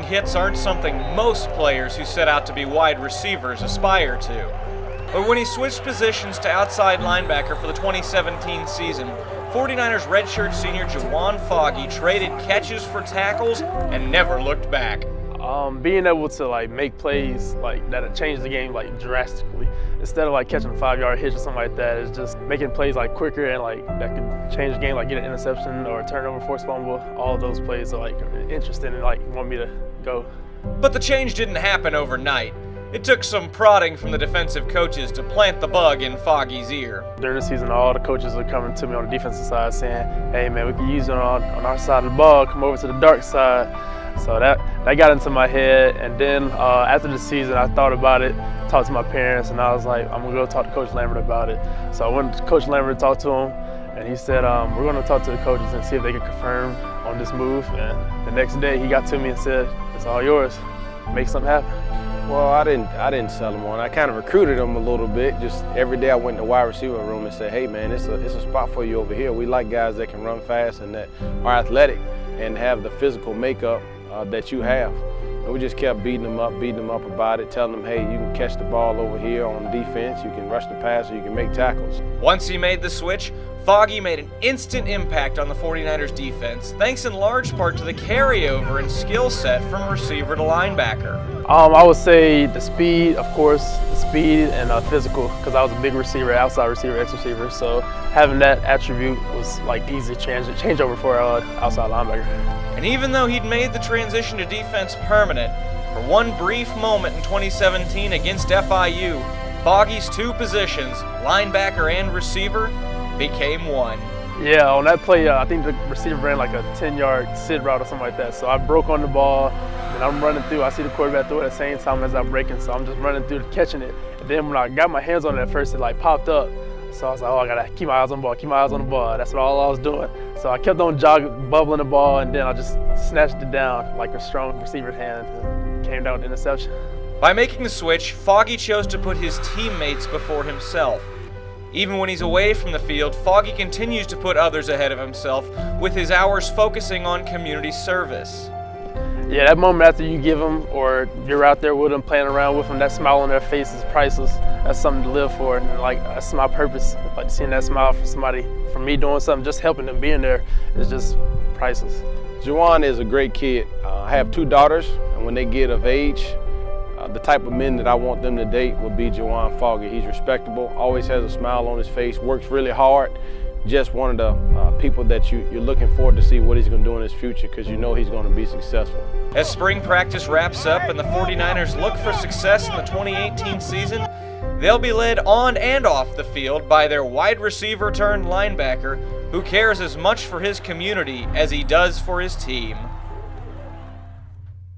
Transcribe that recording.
hits aren't something most players who set out to be wide receivers aspire to. But when he switched positions to outside linebacker for the 2017 season, 49ers redshirt senior Juwan Foggie traded catches for tackles and never looked back. Being able to make plays that changed the game drastically. Instead of catching a 5-yard hitch or something like that, it's just making plays quicker and that could change the game, get an interception or a turnover, forced fumble. All of those plays are interesting and want me to go. But the change didn't happen overnight. It took some prodding from the defensive coaches to plant the bug in Foggie's ear. During the season, all the coaches were coming to me on the defensive side saying, hey man, we can use it on our side of the ball, come over to the dark side. So that got into my head, and then after the season I thought about it, talked to my parents, and I was like, I'm gonna go talk to Coach Lambert about it. So I went to Coach Lambert, talked to him, and he said, we're gonna talk to the coaches and see if they can confirm on this move. And the next day he got to me and said, it's all yours, make something happen. Well, I didn't sell him on. I kind of recruited him a little bit. Just every day I went in the wide receiver room and said, hey man, it's a spot for you over here. We like guys that can run fast and that are athletic and have the physical makeup that you have. And we just kept beating them up about it, telling them, hey, you can catch the ball over here on defense, you can rush the passer, you can make tackles. Once he made the switch, Foggie made an instant impact on the 49ers defense, thanks in large part to the carryover and skill set from receiver to linebacker. I would say the speed, of course, and physical, because I was a big receiver, outside receiver, X receiver, so having that attribute was easy changeover for outside linebacker. And even though he'd made the transition to defense permanent, for one brief moment in 2017 against FIU, Foggie's two positions, linebacker and receiver, became one. Yeah, on that play, I think the receiver ran a 10-yard sit route or something like that. So I broke on the ball, and I'm running through. I see the quarterback throw it at the same time as I'm breaking, so I'm just running through, catching it. And then when I got my hands on it at first, it popped up. So I was like, oh, I gotta keep my eyes on the ball, keep my eyes on the ball. That's all I was doing. So I kept on jogging, bubbling the ball, and then I just snatched it down like a strong receiver's hand and came down with the interception. By making the switch, Foggie chose to put his teammates before himself. Even when he's away from the field, Foggie continues to put others ahead of himself, with his hours focusing on community service. Yeah, that moment after you give them, or you're out there with them, playing around with them, that smile on their face is priceless. That's something to live for, and that's my purpose. Seeing that smile for somebody, for me doing something, just helping them being there is just priceless. Juwan is a great kid. I have 2 daughters, and when they get of age, the type of men that I want them to date would be Juwan Foggie. He's respectable, always has a smile on his face, works really hard. Just one of the people that you're looking forward to see what he's going to do in his future, because you know he's going to be successful. As spring practice wraps up and the 49ers look for success in the 2018 season, they'll be led on and off the field by their wide receiver turned linebacker, who cares as much for his community as he does for his team.